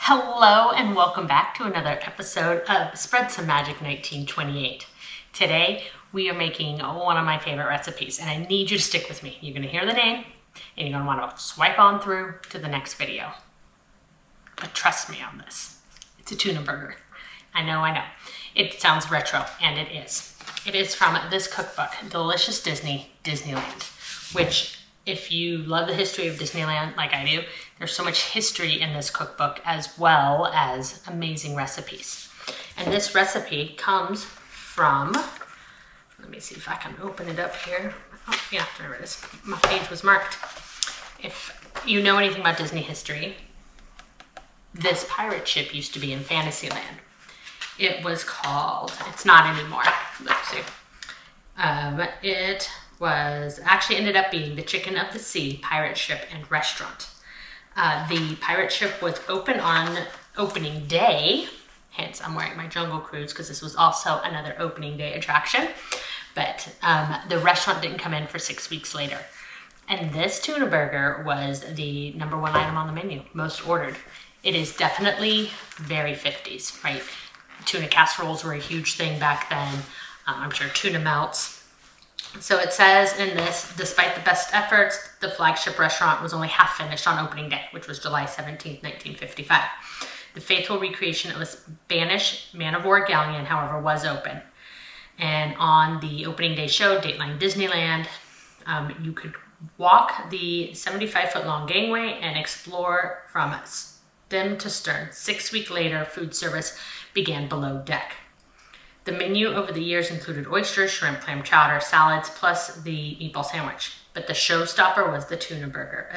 Hello and welcome back to another episode of Spread Some Magic 1928. Today we are making one of my favorite recipes and I need you to stick with me. You're going to hear the name and you're going to want to swipe on through to the next video. But trust me on this. It's a tuna burger. I know. It sounds retro and it is. It is from this cookbook, Delicious Disney, Disneyland, which if you love the history of Disneyland like I do, there's so much history in this cookbook as well as amazing recipes. And this recipe comes from, let me see if I can open it up here. Oh yeah, there it is. My page was marked. If you know anything about Disney history, this pirate ship used to be in Fantasyland. It was called, it's not anymore, let's see. It was actually ended up being the Chicken of the Sea Pirate Ship and Restaurant. The pirate ship was open on opening day, hence I'm wearing my Jungle Cruise because this was also another opening day attraction, but the restaurant didn't come in for 6 weeks later. And this tuna burger was the #1 item on the menu, most ordered. It is definitely very 50s, right? Tuna casseroles were a huge thing back then. I'm sure tuna melts. So it says in this, despite the best efforts, the flagship restaurant was only half finished on opening day, which was July 17th, 1955. The faithful recreation of a Spanish man-of-war galleon, however, was open. And on the opening day show, Dateline Disneyland, you could walk the 75-foot long gangway and explore from stem to stern. 6 weeks later, food service began below deck. The menu over the years included oysters, shrimp, clam chowder, salads, plus the meatball sandwich. But the showstopper was the tuna burger,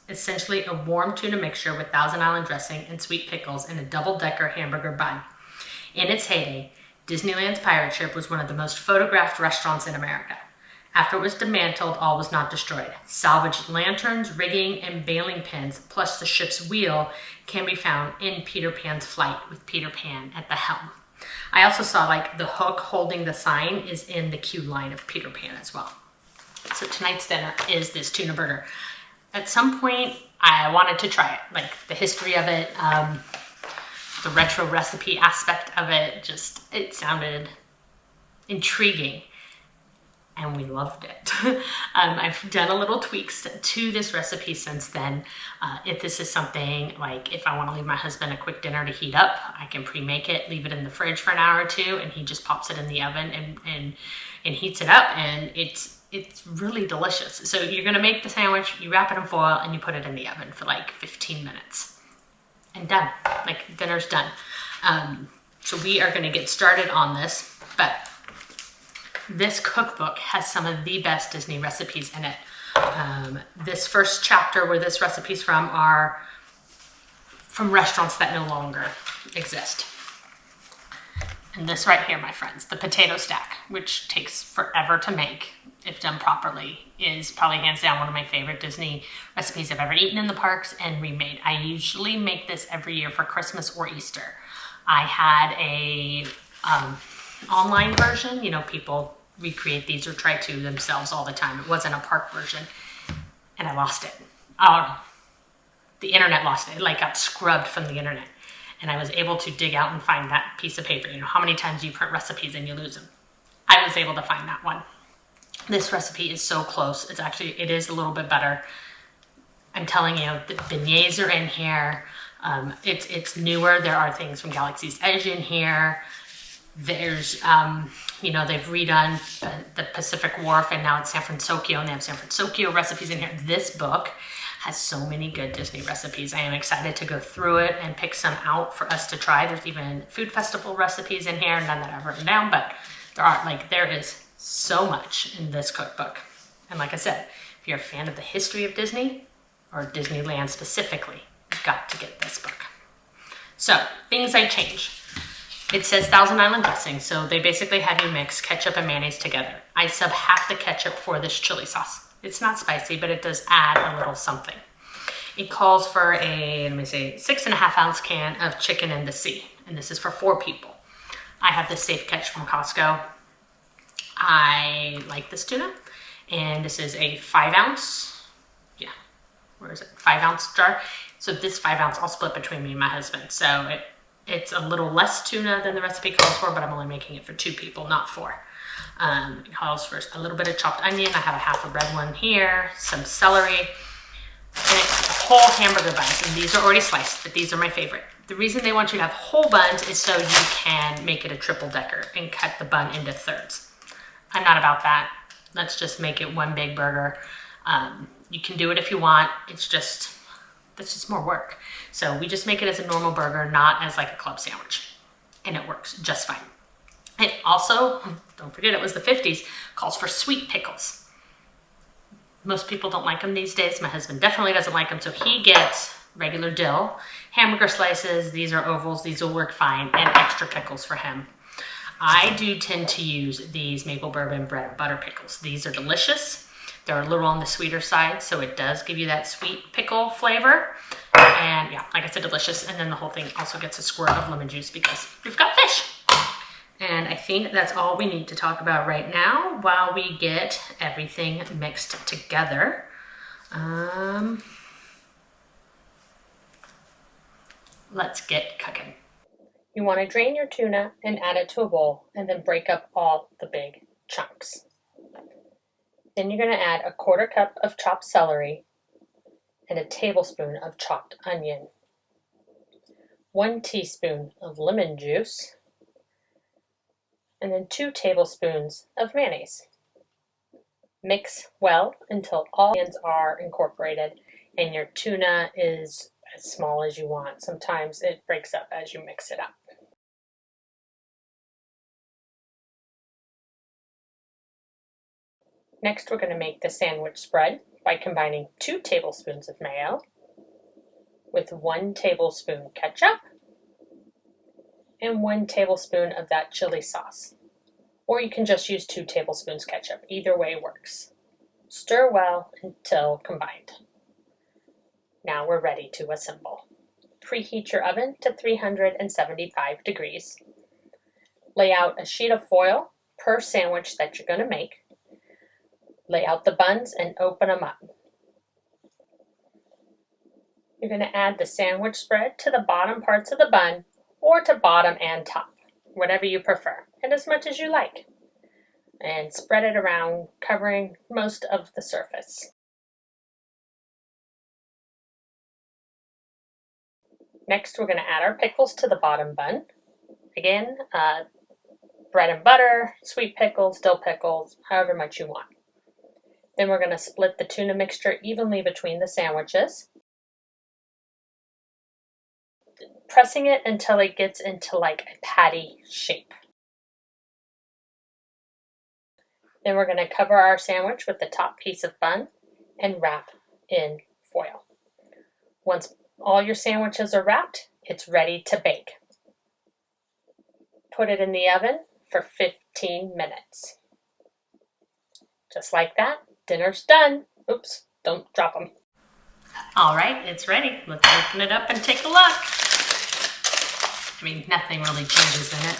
essentially a warm tuna mixture with Thousand Island dressing and sweet pickles in a double-decker hamburger bun. In its heyday, Disneyland's pirate ship was one of the most photographed restaurants in America. After it was dismantled, all was not destroyed. Salvaged lanterns, rigging, and bailing pins, plus the ship's wheel, can be found in Peter Pan's Flight with Peter Pan at the helm. I also saw like the hook holding the sign is in the queue line of Peter Pan as well. So tonight's dinner is this tuna burger. At some point, I wanted to try it, like the history of it, the retro recipe aspect of it, it sounded intriguing. And we loved it. I've done a little tweaks to this recipe since then. If this is something like, if I want to leave my husband a quick dinner to heat up, I can pre-make it, leave it in the fridge for an hour or two, and he just pops it in the oven and heats it up, and it's really delicious. So you're gonna make the sandwich, you wrap it in foil, and you put it in the oven for like 15 minutes. And done, like dinner's done. So we are gonna get started on this, but this cookbook has some of the best Disney recipes in it. This first chapter where this recipe's from are from restaurants that no longer exist. And this right here, my friends, the potato stack, which takes forever to make if done properly, is probably hands down one of my favorite Disney recipes I've ever eaten in the parks and remade. I usually make this every year for Christmas or Easter. I had a online version, you know, people recreate these or try to themselves all the time. It wasn't a park version and I lost it. The internet lost it. It like got scrubbed from the internet. And I was able to dig out and find that piece of paper. You know, how many times do you print recipes and you lose them? I was able to find that one. This recipe is so close. It is a little bit better. I'm telling you, the beignets are in here. It's newer. There are things from Galaxy's Edge in here. There's, you know, they've redone the Pacific Wharf and now it's San Francisco, and they have San Francisco recipes in here. This book has so many good Disney recipes. I am excited to go through it and pick some out for us to try. There's even food festival recipes in here, none that I've written down, but there is so much in this cookbook. And like I said, if you're a fan of the history of Disney or Disneyland specifically, you've got to get this book. So things I change. It says Thousand Island dressing, so they basically have you mix ketchup and mayonnaise together. I sub half the ketchup for this chili sauce. It's not spicy, but it does add a little something. It calls for a, 6.5 ounce can of Chicken in the Sea, and this is for 4 people. I have this safe catch from Costco. I like this tuna, and this is a 5 ounce, 5 ounce jar. So this 5-ounce I'll split between me and my husband. So it's a little less tuna than the recipe calls for, but I'm only making it for 2 people, not 4. It calls for a little bit of chopped onion. I have a half a red one here, some celery, and whole hamburger buns. And these are already sliced, but these are my favorite. The reason they want you to have whole buns is so you can make it a triple decker and cut the bun into thirds. I'm not about that. Let's just make it one big burger. You can do it if you want. That's just more work. So we just make it as a normal burger, not as like a club sandwich. And it works just fine. It also, don't forget it was the 50s, calls for sweet pickles. Most people don't like them these days. My husband definitely doesn't like them, so he gets regular dill, hamburger slices, these are ovals, these will work fine, and extra pickles for him. I do tend to use these maple bourbon bread and butter pickles. These are delicious. They're a little on the sweeter side, so it does give you that sweet pickle flavor. And yeah, like I said, delicious. And then the whole thing also gets a squirt of lemon juice because we've got fish. And I think that's all we need to talk about right now while we get everything mixed together. Let's get cooking. You want to drain your tuna and add it to a bowl and then break up all the big chunks. Then you're going to add a 1/4 cup of chopped celery and a tablespoon of chopped onion, 1 teaspoon of lemon juice, and then 2 tablespoons of mayonnaise. Mix well until all onions are incorporated and your tuna is as small as you want. Sometimes it breaks up as you mix it up. Next, we're going to make the sandwich spread by combining 2 tablespoons of mayo with 1 tablespoon ketchup and 1 tablespoon of that chili sauce. Or you can just use 2 tablespoons ketchup. Either way works. Stir well until combined. Now we're ready to assemble. Preheat your oven to 375 degrees. Lay out a sheet of foil per sandwich that you're going to make. Lay out the buns and open them up. You're going to add the sandwich spread to the bottom parts of the bun or to bottom and top, whatever you prefer, and as much as you like. And spread it around, covering most of the surface. Next, we're going to add our pickles to the bottom bun. Again, bread and butter, sweet pickles, dill pickles, however much you want. Then we're going to split the tuna mixture evenly between the sandwiches, pressing it until it gets into like a patty shape. Then we're going to cover our sandwich with the top piece of bun and wrap in foil. Once all your sandwiches are wrapped, it's ready to bake. Put it in the oven for 15 minutes. Just like that, dinner's done. Oops, don't drop them. All right, it's ready. Let's open it up and take a look. I mean, nothing really changes in it.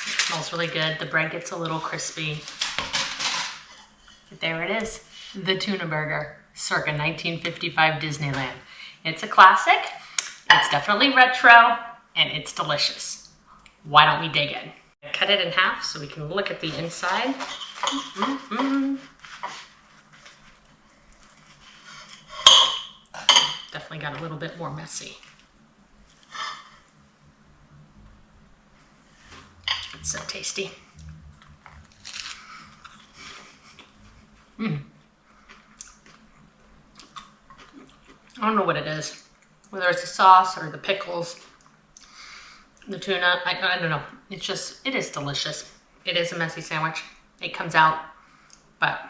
It smells really good. The bread gets a little crispy. But there it is, the Tuna Burger, circa 1955 Disneyland. It's a classic, it's definitely retro, and it's delicious. Why don't we dig in? Cut it in half so we can look at the inside. Definitely got a little bit more messy. It's so tasty. I don't know what it is, whether it's the sauce or the pickles, the tuna, I don't know. It is delicious. It is a messy sandwich. It comes out, but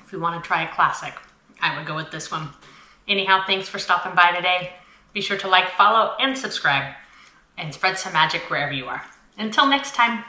if you want to try a classic, I would go with this one. Anyhow, thanks for stopping by today. Be sure to like, follow, and subscribe, and spread some magic wherever you are. Until next time.